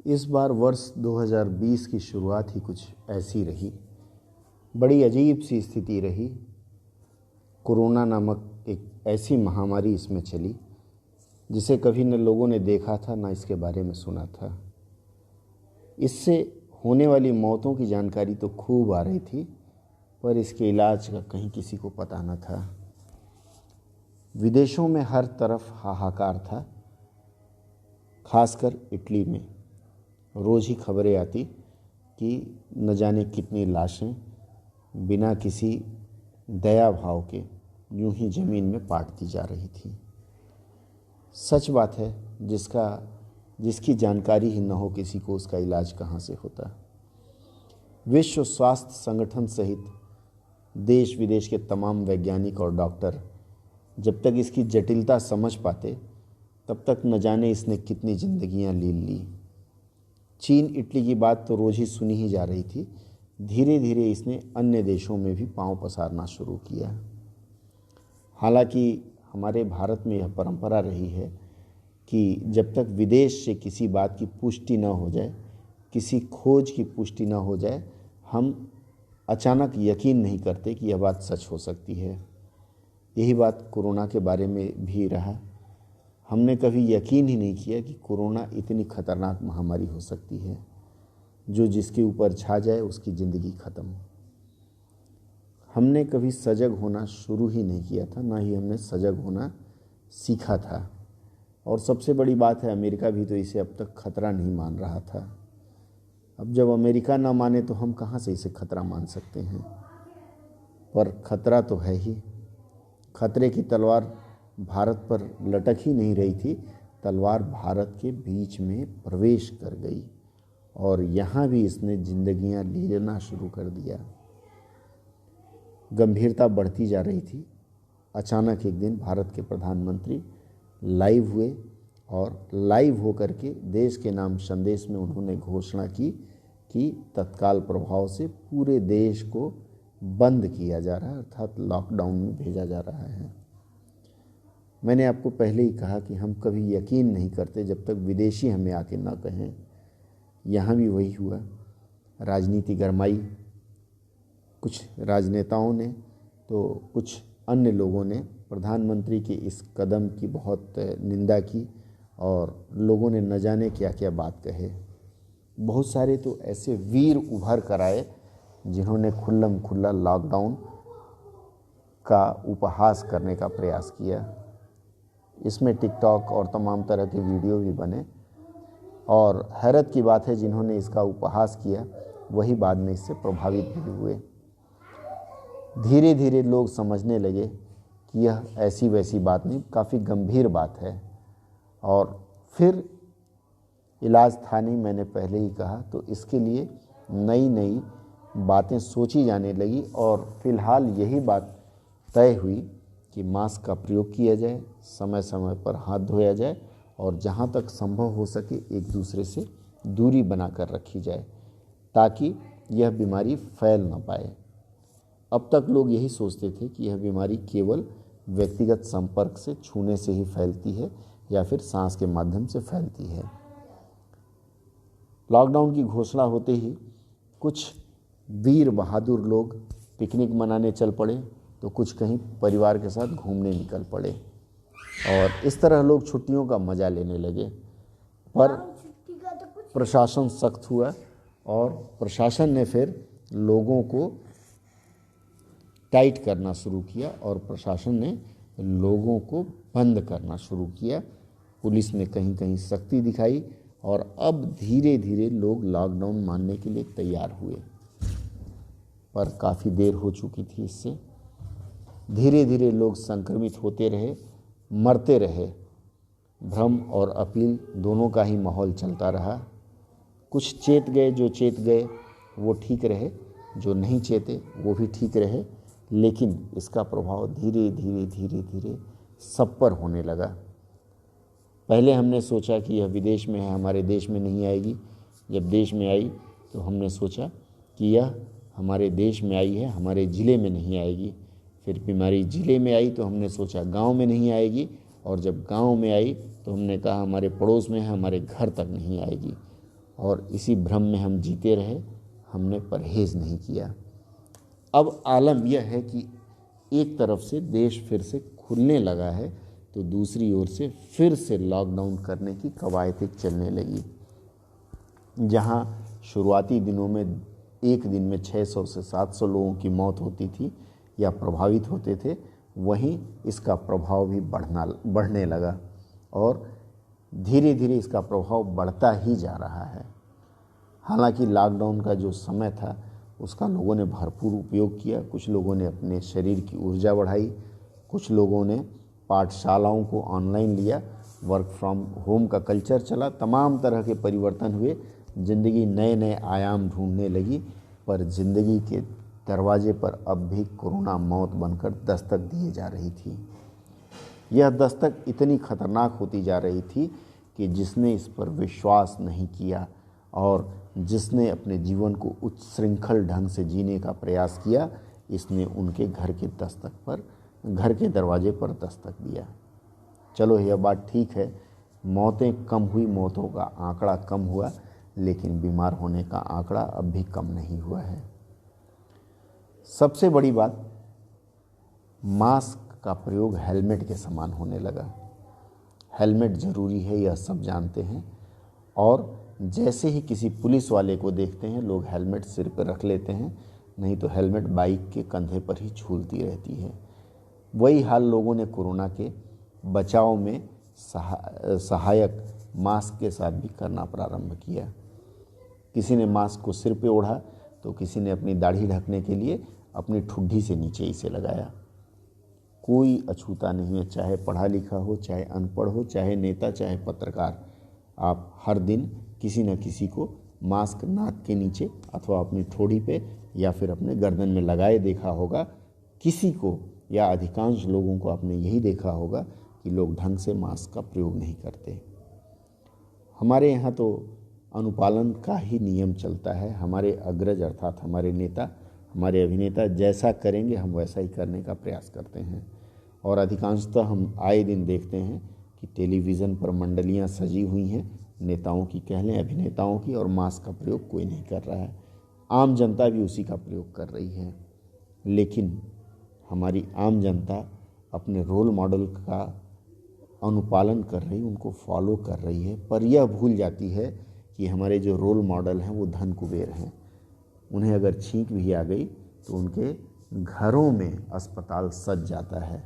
इस बार वर्ष 2020 की शुरुआत ही कुछ ऐसी रही। बड़ी अजीब सी स्थिति रही। कोरोना नामक एक ऐसी महामारी इसमें चली जिसे कभी न लोगों ने देखा था, न इसके बारे में सुना था। इससे होने वाली मौतों की जानकारी तो खूब आ रही थी, पर इसके इलाज का कहीं किसी को पता न था। विदेशों में हर तरफ हाहाकार था, खासकर इटली में। रोज़ ही खबरें आती कि न जाने कितनी लाशें बिना किसी दया भाव के यूं ही ज़मीन में पाट दी जा रही थी। सच बात है, जिसकी जानकारी ही न हो किसी को, उसका इलाज कहाँ से होता। विश्व स्वास्थ्य संगठन सहित देश विदेश के तमाम वैज्ञानिक और डॉक्टर जब तक इसकी जटिलता समझ पाते, तब तक न जाने इसने कितनी जिंदगियां ले ली। चीन इटली की बात तो रोज़ ही सुनी ही जा रही थी। धीरे धीरे इसने अन्य देशों में भी पांव पसारना शुरू किया। हालांकि हमारे भारत में यह परंपरा रही है कि जब तक विदेश से किसी बात की पुष्टि न हो जाए, किसी खोज की पुष्टि न हो जाए, हम अचानक यकीन नहीं करते कि यह बात सच हो सकती है। यही बात कोरोना के बारे में भी रहा। हमने कभी यकीन ही नहीं किया कि कोरोना इतनी खतरनाक महामारी हो सकती है, जो जिसके ऊपर छा जाए उसकी ज़िंदगी ख़त्म। हमने कभी सजग होना शुरू ही नहीं किया था, ना ही हमने सजग होना सीखा था। और सबसे बड़ी बात है, अमेरिका भी तो इसे अब तक खतरा नहीं मान रहा था। अब जब अमेरिका ना माने तो हम कहाँ से इसे खतरा मान सकते हैं। पर खतरा तो है ही। खतरे की तलवार भारत पर लटक ही नहीं रही थी, तलवार भारत के बीच में प्रवेश कर गई और यहाँ भी इसने जिंदगियां लेना शुरू कर दिया। गंभीरता बढ़ती जा रही थी। अचानक एक दिन भारत के प्रधानमंत्री लाइव हुए और लाइव होकर के देश के नाम संदेश में उन्होंने घोषणा की कि तत्काल प्रभाव से पूरे देश को बंद किया जा रहा है, अर्थात लॉकडाउन में भेजा जा रहा है। मैंने आपको पहले ही कहा कि हम कभी यकीन नहीं करते जब तक विदेशी हमें आके ना कहें। यहाँ भी वही हुआ। राजनीति गरमाई, कुछ राजनेताओं ने तो कुछ अन्य लोगों ने प्रधानमंत्री के इस कदम की बहुत निंदा की और लोगों ने न जाने क्या क्या बात कहे। बहुत सारे तो ऐसे वीर उभर कर आए जिन्होंने खुल्लम खुल्ला लॉकडाउन का उपहास करने का प्रयास किया। इसमें टिकटॉक और तमाम तरह के वीडियो भी बने और हैरत की बात है, जिन्होंने इसका उपहास किया वही बाद में इससे प्रभावित भी हुए। धीरे धीरे लोग समझने लगे कि यह ऐसी वैसी बात नहीं, काफ़ी गंभीर बात है। और फिर इलाज था नहीं, मैंने पहले ही कहा, तो इसके लिए नई नई बातें सोची जाने लगी और फिलहाल यही बात तय हुई कि मास्क का प्रयोग किया जाए, समय समय पर हाथ धोया जाए और जहाँ तक संभव हो सके एक दूसरे से दूरी बनाकर रखी जाए ताकि यह बीमारी फैल न पाए। अब तक लोग यही सोचते थे कि यह बीमारी केवल व्यक्तिगत संपर्क से, छूने से ही फैलती है या फिर सांस के माध्यम से फैलती है। लॉकडाउन की घोषणा होते ही कुछ वीर बहादुर लोग पिकनिक मनाने चल पड़े, तो कुछ कहीं परिवार के साथ घूमने निकल पड़े और इस तरह लोग छुट्टियों का मज़ा लेने लगे। पर प्रशासन सख्त हुआ और प्रशासन ने फिर लोगों को टाइट करना शुरू किया और प्रशासन ने लोगों को बंद करना शुरू किया। पुलिस ने कहीं कहीं सख्ती दिखाई और अब धीरे धीरे लोग लॉकडाउन मानने के लिए तैयार हुए, पर काफ़ी देर हो चुकी थी। इससे धीरे धीरे लोग संक्रमित होते रहे, मरते रहे। भ्रम और अपील दोनों का ही माहौल चलता रहा। कुछ चेत गए, जो चेत गए वो ठीक रहे, जो नहीं चेते वो भी ठीक रहे, लेकिन इसका प्रभाव धीरे धीरे धीरे धीरे सब पर होने लगा। पहले हमने सोचा कि यह विदेश में है, हमारे देश में नहीं आएगी। जब देश में आई तो हमने सोचा कि यह हमारे देश में आई है, हमारे ज़िले में नहीं आएगी। फिर बीमारी ज़िले में आई तो हमने सोचा गांव में नहीं आएगी, और जब गांव में आई तो हमने कहा हमारे पड़ोस में है, हमारे घर तक नहीं आएगी। और इसी भ्रम में हम जीते रहे, हमने परहेज़ नहीं किया। अब आलम यह है कि एक तरफ से देश फिर से खुलने लगा है तो दूसरी ओर से फिर से लॉकडाउन करने की कवायदें चलने लगी। जहां शुरुआती दिनों में एक दिन में 600 से 700 लोगों की मौत होती थी या प्रभावित होते थे, वहीं इसका प्रभाव भी बढ़ने लगा और धीरे धीरे इसका प्रभाव बढ़ता ही जा रहा है। हालांकि लॉकडाउन का जो समय था उसका लोगों ने भरपूर उपयोग किया। कुछ लोगों ने अपने शरीर की ऊर्जा बढ़ाई, कुछ लोगों ने पाठशालाओं को ऑनलाइन लिया, वर्क फ्रॉम होम का कल्चर चला, तमाम तरह के परिवर्तन हुए, ज़िंदगी नए नए आयाम ढूंढने लगी। पर ज़िंदगी के दरवाजे पर अब भी कोरोना मौत बनकर दस्तक दिए जा रही थी। यह दस्तक इतनी खतरनाक होती जा रही थी कि जिसने इस पर विश्वास नहीं किया और जिसने अपने जीवन को उच्छृंखल ढंग से जीने का प्रयास किया, इसने उनके घर के दरवाजे पर दस्तक दिया। चलो यह बात ठीक है, मौतें कम हुई, मौतों का आंकड़ा कम हुआ, लेकिन बीमार होने का आंकड़ा अब भी कम नहीं हुआ है। सबसे बड़ी बात, मास्क का प्रयोग हेलमेट के समान होने लगा। हेलमेट ज़रूरी है, यह सब जानते हैं, और जैसे ही किसी पुलिस वाले को देखते हैं लोग हेलमेट सिर पर रख लेते हैं, नहीं तो हेलमेट बाइक के कंधे पर ही झूलती रहती है। वही हाल लोगों ने कोरोना के बचाव में सहायक मास्क के साथ भी करना प्रारंभ किया। किसी ने मास्क को सिर पे ओढ़ा तो किसी ने अपनी दाढ़ी ढकने के लिए अपनी ठुड्डी से नीचे इसे लगाया। कोई अछूता नहीं है, चाहे पढ़ा लिखा हो, चाहे अनपढ़ हो, चाहे नेता, चाहे पत्रकार। आप हर दिन किसी न किसी को मास्क नाक के नीचे अथवा अपनी ठोड़ी पे या फिर अपने गर्दन में लगाए देखा होगा। किसी को या अधिकांश लोगों को आपने यही देखा होगा कि लोग ढंग से मास्क का प्रयोग नहीं करते। हमारे यहाँ तो अनुपालन का ही नियम चलता है। हमारे अग्रज अर्थात हमारे नेता, हमारे अभिनेता जैसा करेंगे हम वैसा ही करने का प्रयास करते हैं। और अधिकांशतः हम आए दिन देखते हैं कि टेलीविज़न पर मंडलियाँ सजी हुई हैं, नेताओं की कह लें, अभिनेताओं की, और मास्क का प्रयोग कोई नहीं कर रहा है। आम जनता भी उसी का प्रयोग कर रही है। लेकिन हमारी आम जनता अपने रोल मॉडल का अनुपालन कर रही, उनको फॉलो कर रही है, पर यह भूल जाती है कि हमारे जो रोल मॉडल हैं वो धन कुबेर हैं। उन्हें अगर छींक भी आ गई तो उनके घरों में अस्पताल सज जाता है।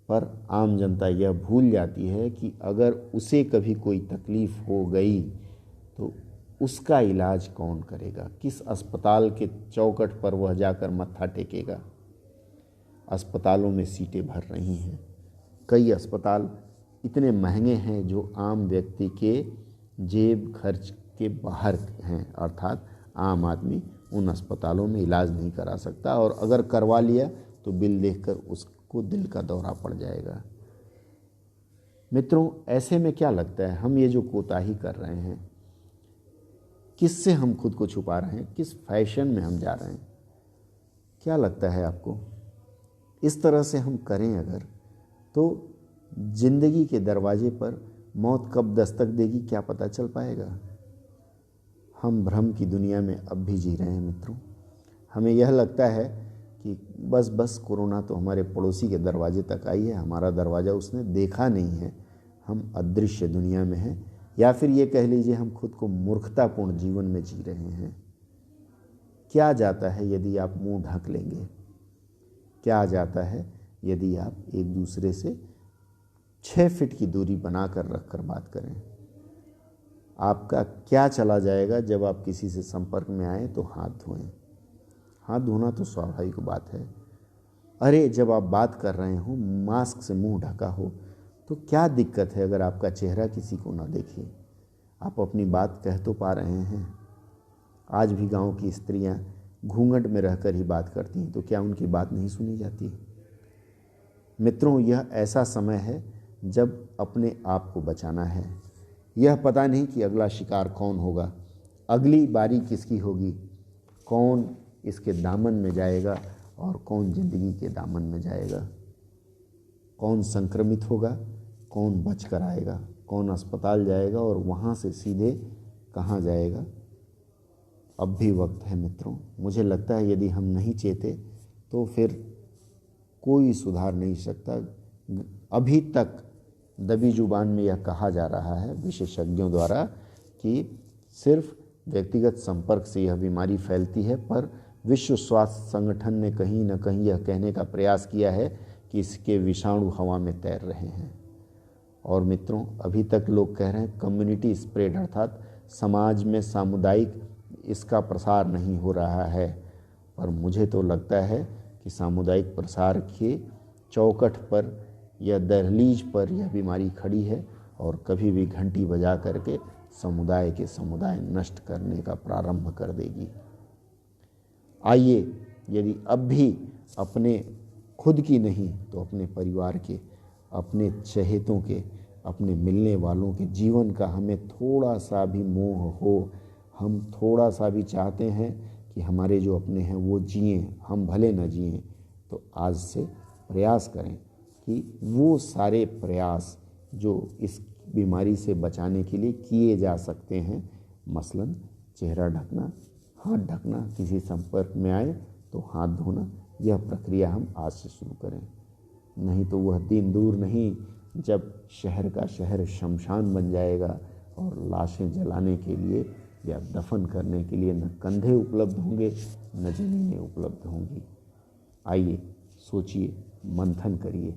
पर आम जनता यह भूल जाती है कि अगर उसे कभी कोई तकलीफ़ हो गई तो उसका इलाज कौन करेगा, किस अस्पताल के चौखट पर वह जाकर मत्था टेकेगा। अस्पतालों में सीटें भर रही हैं। कई अस्पताल इतने महंगे हैं जो आम व्यक्ति के जेब खर्च के बाहर हैं, अर्थात आम आदमी उन अस्पतालों में इलाज नहीं करा सकता, और अगर करवा लिया तो बिल देखकर उसको दिल का दौरा पड़ जाएगा। मित्रों, ऐसे में क्या लगता है, हम ये जो कोताही कर रहे हैं, किससे हम खुद को छुपा रहे हैं, किस फैशन में हम जा रहे हैं? क्या लगता है आपको? इस तरह से हम करें अगर, तो जिंदगी के दरवाजे पर मौत कब दस्तक देगी क्या पता चल पाएगा। हम भ्रम की दुनिया में अब भी जी रहे हैं मित्रों। हमें यह लगता है कि बस कोरोना तो हमारे पड़ोसी के दरवाजे तक आई है, हमारा दरवाज़ा उसने देखा नहीं है, हम अदृश्य दुनिया में हैं, या फिर ये कह लीजिए हम खुद को मूर्खतापूर्ण जीवन में जी रहे हैं। क्या जाता है यदि आप मुंह ढक लेंगे? क्या जाता है यदि आप एक दूसरे से 6 फीट की दूरी बनाकर रखकर बात करें? आपका क्या चला जाएगा जब आप किसी से संपर्क में आए तो हाथ धोएं? हाथ धोना तो स्वाभाविक बात है। अरे जब आप बात कर रहे हो, मास्क से मुंह ढका हो, तो क्या दिक्कत है अगर आपका चेहरा किसी को ना देखे? आप अपनी बात कह तो पा रहे हैं। आज भी गांव की स्त्रियां घूंघट में रहकर ही बात करती हैं, तो क्या उनकी बात नहीं सुनी जाती? मित्रों, यह ऐसा समय है जब अपने आप को बचाना है। यह पता नहीं कि अगला शिकार कौन होगा, अगली बारी किसकी होगी, कौन इसके दामन में जाएगा और कौन जिंदगी के दामन में जाएगा, कौन संक्रमित होगा, कौन बच कर आएगा, कौन अस्पताल जाएगा और वहाँ से सीधे कहाँ जाएगा? अब भी वक्त है मित्रों। मुझे लगता है यदि हम नहीं चेते तो फिर कोई सुधार नहीं सकता। अभी तक दबी जुबान में यह कहा जा रहा है विशेषज्ञों द्वारा कि सिर्फ व्यक्तिगत संपर्क से यह बीमारी फैलती है, पर विश्व स्वास्थ्य संगठन ने कहीं न कहीं यह कहने का प्रयास किया है कि इसके विषाणु हवा में तैर रहे हैं। और मित्रों, अभी तक लोग कह रहे हैं कम्युनिटी स्प्रेड, अर्थात समाज में सामुदायिक इसका प्रसार नहीं हो रहा है, पर मुझे तो लगता है कि सामुदायिक प्रसार के चौखट पर या दहलीज पर यह बीमारी खड़ी है और कभी भी घंटी बजा करके समुदाय के समुदाय नष्ट करने का प्रारंभ कर देगी। आइए, यदि अब भी अपने खुद की नहीं तो अपने परिवार के, अपने चहेतों के, अपने मिलने वालों के जीवन का हमें थोड़ा सा भी मोह हो, हम थोड़ा सा भी चाहते हैं कि हमारे जो अपने हैं वो जिएं, हम भले न जिएं, तो आज से प्रयास करें कि वो सारे प्रयास जो इस बीमारी से बचाने के लिए किए जा सकते हैं, मसलन चेहरा ढकना, हाथ ढकना, किसी संपर्क में आए तो हाथ धोना, यह प्रक्रिया हम आज से शुरू करें। नहीं तो वह दिन दूर नहीं जब शहर का शहर शमशान बन जाएगा और लाशें जलाने के लिए या दफन करने के लिए न कंधे उपलब्ध होंगे न ज़मीनें उपलब्ध होंगी। आइए सोचिए, मंथन करिए।